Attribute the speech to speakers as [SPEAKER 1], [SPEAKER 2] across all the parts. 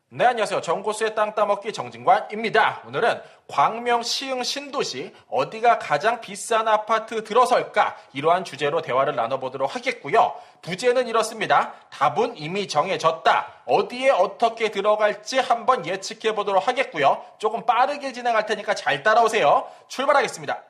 [SPEAKER 1] 네, 안녕하세요. 정고수의 땅 따먹기 정진관입니다. 오늘은 광명 시흥 신도시 어디가 가장 비싼 아파트 들어설까? 이러한 주제로 대화를 나눠보도록 하겠고요. 부제는 이렇습니다. 답은 이미 정해졌다. 어디에 어떻게 들어갈지 한번 예측해보도록 하겠고요. 조금 빠르게 진행할 테니까 잘 따라오세요. 출발하겠습니다.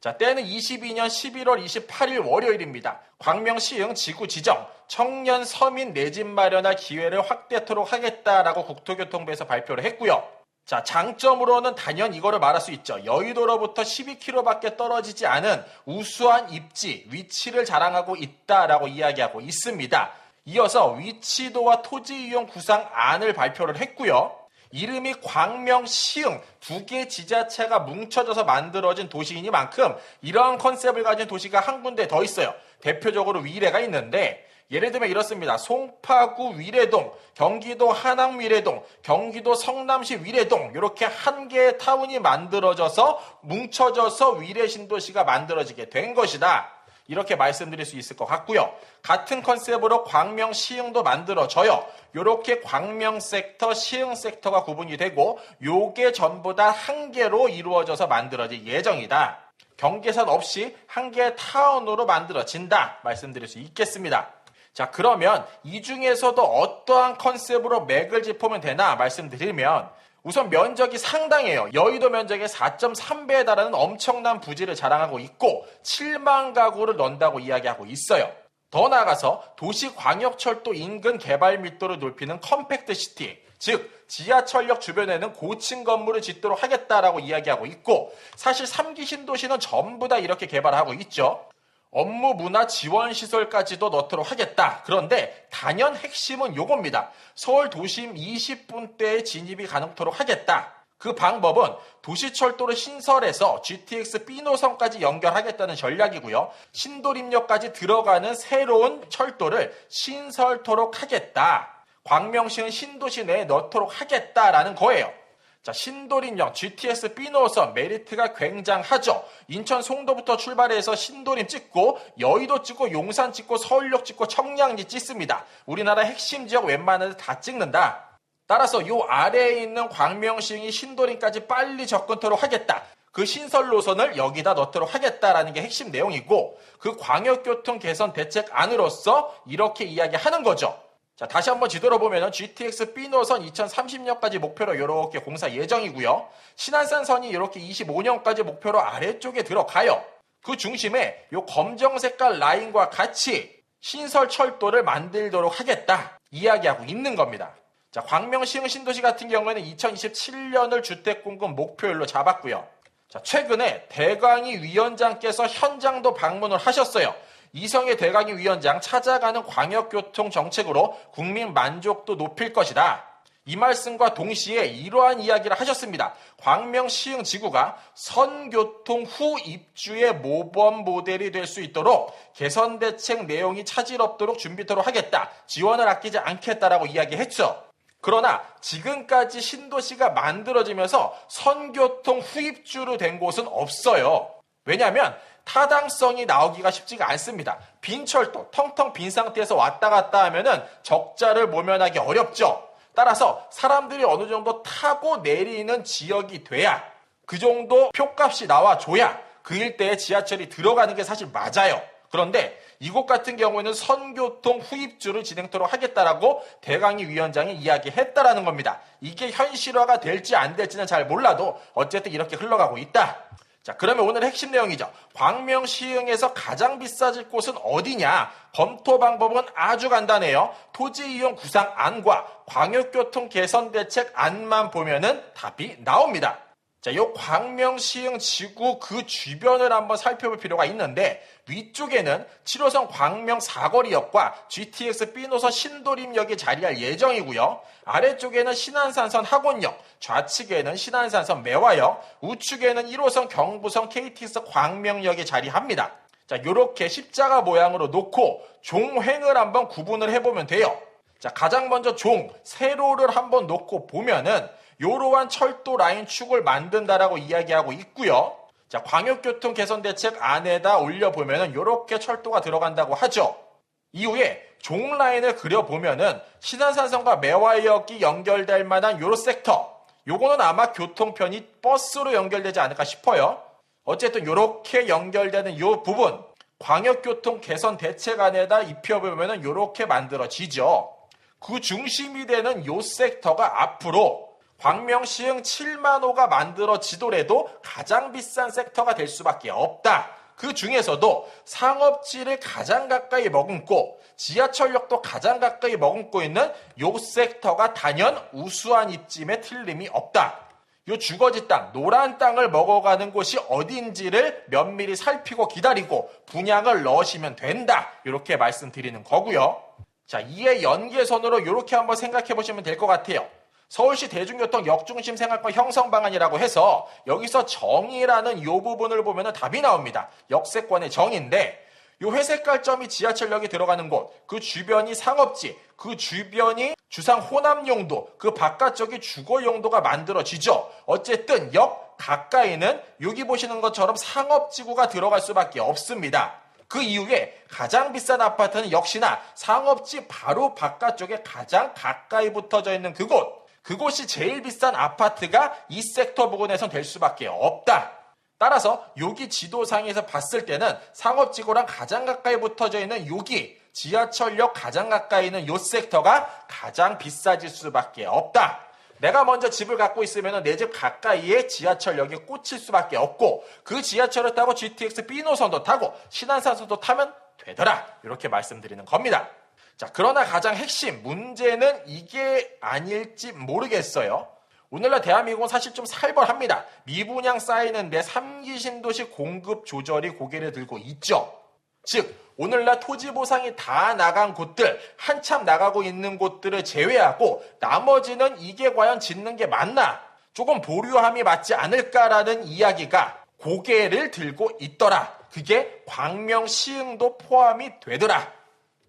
[SPEAKER 1] 자, 때는 22년 11월 28일 월요일입니다. 광명 시흥 지구 지정, 청년 서민 내 집 마련할 기회를 확대토록 하겠다라고 국토교통부에서 발표를 했고요. 자, 장점으로는 단연 이거를 말할 수 있죠. 여의도로부터 12km밖에 떨어지지 않은 우수한 입지, 위치를 자랑하고 있다라고 이야기하고 있습니다. 이어서 위치도와 토지 이용 구상안을 발표를 했고요. 이름이 광명, 시흥 두 개의 지자체가 뭉쳐져서 만들어진 도시이니만큼 이러한 컨셉을 가진 도시가 한 군데 더 있어요. 대표적으로 위례가 있는데 예를 들면 이렇습니다. 송파구 위례동, 경기도 하남 위례동, 경기도 성남시 위례동 이렇게 한 개의 타운이 만들어져서 뭉쳐져서 위례 신도시가 만들어지게 된 것이다. 이렇게 말씀드릴 수 있을 것 같고요. 같은 컨셉으로 광명, 시흥도 만들어져요. 이렇게 광명 섹터, 시흥 섹터가 구분이 되고 요게 전부 다 한 개로 이루어져서 만들어질 예정이다. 경계선 없이 한 개의 타운으로 만들어진다. 말씀드릴 수 있겠습니다. 자, 그러면 이 중에서도 어떠한 컨셉으로 맥을 짚으면 되나 말씀드리면 우선 면적이 상당해요. 여의도 면적의 4.3배에 달하는 엄청난 부지를 자랑하고 있고 7만 가구를 넣는다고 이야기하고 있어요. 더 나아가서 도시광역철도 인근 개발 밀도를 높이는 컴팩트 시티, 즉 지하철역 주변에는 고층 건물을 짓도록 하겠다라고 이야기하고 있고 사실 3기 신도시는 전부 다 이렇게 개발하고 있죠. 업무 문화 지원 시설까지도 넣도록 하겠다. 그런데 단연 핵심은 요겁니다. 서울 도심 20분대에 진입이 가능토록 하겠다. 그 방법은 도시철도를 신설해서 GTX B노선까지 연결하겠다는 전략이고요. 신도림역까지 들어가는 새로운 철도를 신설토록 하겠다. 광명시는 신도시 내에 넣도록 하겠다라는 거예요. 자, 신도림역 GTX B노선 메리트가 굉장하죠. 인천 송도부터 출발해서 신도림 찍고 여의도 찍고 용산 찍고 서울역 찍고 청량리 찍습니다. 우리나라 핵심 지역 웬만한 데 다 찍는다. 따라서 요 아래에 있는 광명시흥이 신도림까지 빨리 접근토록 하겠다. 그 신설 노선을 여기다 넣도록 하겠다라는 게 핵심 내용이고 그 광역교통 개선 대책안으로서 이렇게 이야기하는 거죠. 자, 다시 한번 지도로 보면 GTX B노선 2030년까지 목표로 이렇게 공사 예정이고요. 신안산선이 이렇게 25년까지 목표로 아래쪽에 들어가요. 그 중심에 이 검정 색깔 라인과 같이 신설 철도를 만들도록 하겠다 이야기하고 있는 겁니다. 자, 광명 시흥 신도시 같은 경우에는 2027년을 주택 공급 목표일로 잡았고요. 자, 최근에 대광희 위원장께서 현장도 방문을 하셨어요. 이성의 대강희 위원장 찾아가는 광역교통 정책으로 국민 만족도 높일 것이다. 이 말씀과 동시에 이러한 이야기를 하셨습니다. 광명 시흥 지구가 선교통 후 입주의 모범 모델이 될 수 있도록 개선 대책 내용이 차질 없도록 준비토록 하겠다. 지원을 아끼지 않겠다라고 이야기했죠. 그러나 지금까지 신도시가 만들어지면서 선교통 후입주로 된 곳은 없어요. 왜냐하면 타당성이 나오기가 쉽지가 않습니다. 빈 철도, 텅텅 빈 상태에서 왔다 갔다 하면은 적자를 모면하기 어렵죠. 따라서 사람들이 어느 정도 타고 내리는 지역이 돼야 그 정도 표값이 나와줘야 그 일대에 지하철이 들어가는 게 사실 맞아요. 그런데 이곳 같은 경우에는 선교통 후입주를 진행토록 하겠다라고 대강희 위원장이 이야기했다라는 겁니다. 이게 현실화가 될지 안 될지는 잘 몰라도 어쨌든 이렇게 흘러가고 있다. 자, 그러면 오늘 핵심 내용이죠. 광명 시흥에서 가장 비싸질 곳은 어디냐? 검토 방법은 아주 간단해요. 토지 이용 구상안과 광역교통 개선 대책 안만 보면은 답이 나옵니다. 자, 요 광명 시흥 지구 그 주변을 한번 살펴볼 필요가 있는데 위쪽에는 7호선 광명 사거리역과 GTX B노선 신도림역이 자리할 예정이고요. 아래쪽에는 신안산선 학원역, 좌측에는 신안산선 매화역, 우측에는 1호선 경부선 KTX 광명역이 자리합니다. 자, 요렇게 십자가 모양으로 놓고 종횡을 한번 구분을 해보면 돼요. 자, 가장 먼저 세로를 한번 놓고 보면은 요러한 철도 라인 축을 만든다라고 이야기하고 있고요. 자, 광역교통 개선 대책 안에다 올려보면은 요렇게 철도가 들어간다고 하죠. 이후에 종 라인을 그려보면은 신안산선과 매화역이 연결될 만한 요런 섹터, 요거는 아마 교통편이 버스로 연결되지 않을까 싶어요. 어쨌든 요렇게 연결되는 요 부분, 광역교통 개선 대책안에다 입혀보면은 요렇게 만들어지죠. 그 중심이 되는 요 섹터가 앞으로 광명시흥 7만호가 만들어지더라도 가장 비싼 섹터가 될 수밖에 없다. 그 중에서도 상업지를 가장 가까이 머금고 지하철역도 가장 가까이 머금고 있는 요 섹터가 단연 우수한 입짐에 틀림이 없다. 요 주거지 땅, 노란 땅을 먹어가는 곳이 어딘지를 면밀히 살피고 기다리고 분양을 넣으시면 된다. 이렇게 말씀드리는 거고요. 자, 이에 연계선으로 이렇게 한번 생각해 보시면 될 것 같아요. 서울시 대중교통 역중심 생활권 형성 방안이라고 해서 여기서 정의라는 이 부분을 보면 답이 나옵니다. 역세권의 정의인데 이 회색깔 점이 지하철역이 들어가는 곳, 그 주변이 상업지, 그 주변이 주상 호남 용도, 그 바깥쪽이 주거 용도가 만들어지죠. 어쨌든 역 가까이는 여기 보시는 것처럼 상업지구가 들어갈 수밖에 없습니다. 그 이후에 가장 비싼 아파트는 역시나 상업지 바로 바깥쪽에 가장 가까이 붙어져 있는 그곳이 제일 비싼 아파트가 이 섹터 부근에선 될 수밖에 없다. 따라서 여기 지도상에서 봤을 때는 상업지구랑 가장 가까이 붙어져 있는 여기 지하철역 가장 가까이 있는 이 섹터가 가장 비싸질 수밖에 없다. 내가 먼저 집을 갖고 있으면 내 집 가까이에 지하철역에 꽂힐 수밖에 없고 그 지하철을 타고 GTX B노선도 타고 신안산선도 타면 되더라. 이렇게 말씀드리는 겁니다. 자, 그러나 가장 핵심 문제는 이게 아닐지 모르겠어요. 오늘날 대한민국은 사실 좀 살벌합니다. 미분양 쌓이는데 3기 신도시 공급 조절이 고개를 들고 있죠. 즉 오늘날 토지 보상이 다 나간 곳들, 한참 나가고 있는 곳들을 제외하고 나머지는 이게 과연 짓는 게 맞나? 조금 보류함이 맞지 않을까라는 이야기가 고개를 들고 있더라. 그게 광명시흥도 포함이 되더라.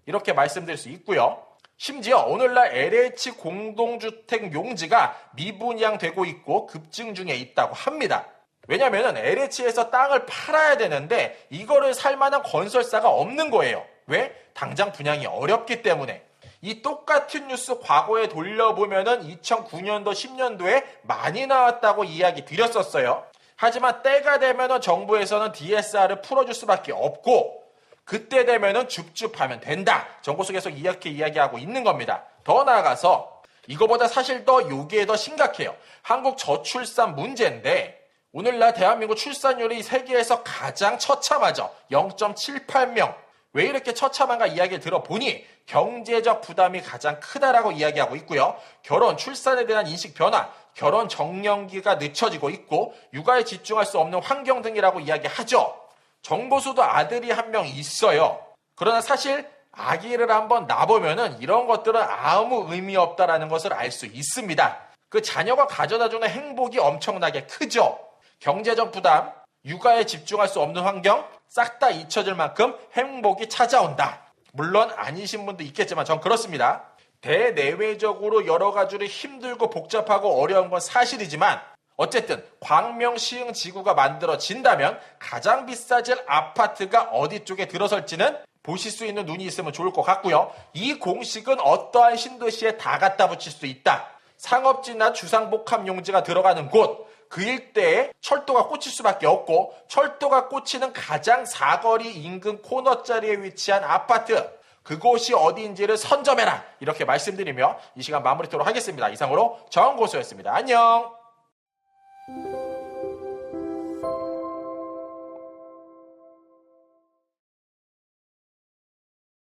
[SPEAKER 1] 이렇게 말씀드릴 수 있고요. 심지어 오늘날 LH 공동주택 용지가 미분양되고 있고 급증 중에 있다고 합니다. 왜냐하면 LH에서 땅을 팔아야 되는데 이거를 살 만한 건설사가 없는 거예요. 왜? 당장 분양이 어렵기 때문에. 이 똑같은 뉴스 과거에 돌려보면은 2009년도 10년도에 많이 나왔다고 이야기 드렸었어요. 하지만 때가 되면은 정부에서는 DSR을 풀어줄 수밖에 없고 그때 되면은 줍줍하면 된다. 정보 속에서 이렇게 이야기하고 있는 겁니다. 더 나아가서 이거보다 사실 더 요게 더 심각해요. 한국 저출산 문제인데 오늘날 대한민국 출산율이 세계에서 가장 처참하죠. 0.78명. 왜 이렇게 처참한가 이야기를 들어보니 경제적 부담이 가장 크다라고 이야기하고 있고요. 결혼, 출산에 대한 인식 변화, 결혼 정년기가 늦춰지고 있고 육아에 집중할 수 없는 환경 등이라고 이야기하죠. 정보수도 아들이 한 명 있어요. 그러나 사실 아기를 한번 낳아보면은 이런 것들은 아무 의미 없다라는 것을 알 수 있습니다. 그 자녀가 가져다주는 행복이 엄청나게 크죠. 경제적 부담, 육아에 집중할 수 없는 환경, 싹 다 잊혀질 만큼 행복이 찾아온다. 물론 아니신 분도 있겠지만 전 그렇습니다. 대내외적으로 여러 가지로 힘들고 복잡하고 어려운 건 사실이지만 어쨌든 광명시흥 지구가 만들어진다면 가장 비싸질 아파트가 어디 쪽에 들어설지는 보실 수 있는 눈이 있으면 좋을 것 같고요. 이 공식은 어떠한 신도시에 다 갖다 붙일 수 있다. 상업지나 주상복합 용지가 들어가는 곳, 그 일대에 철도가 꽂힐 수밖에 없고 철도가 꽂히는 가장 사거리 인근 코너자리에 위치한 아파트, 그곳이 어디인지를 선점해라. 이렇게 말씀드리며 이 시간 마무리하도록 하겠습니다. 이상으로 정고수였습니다. 안녕.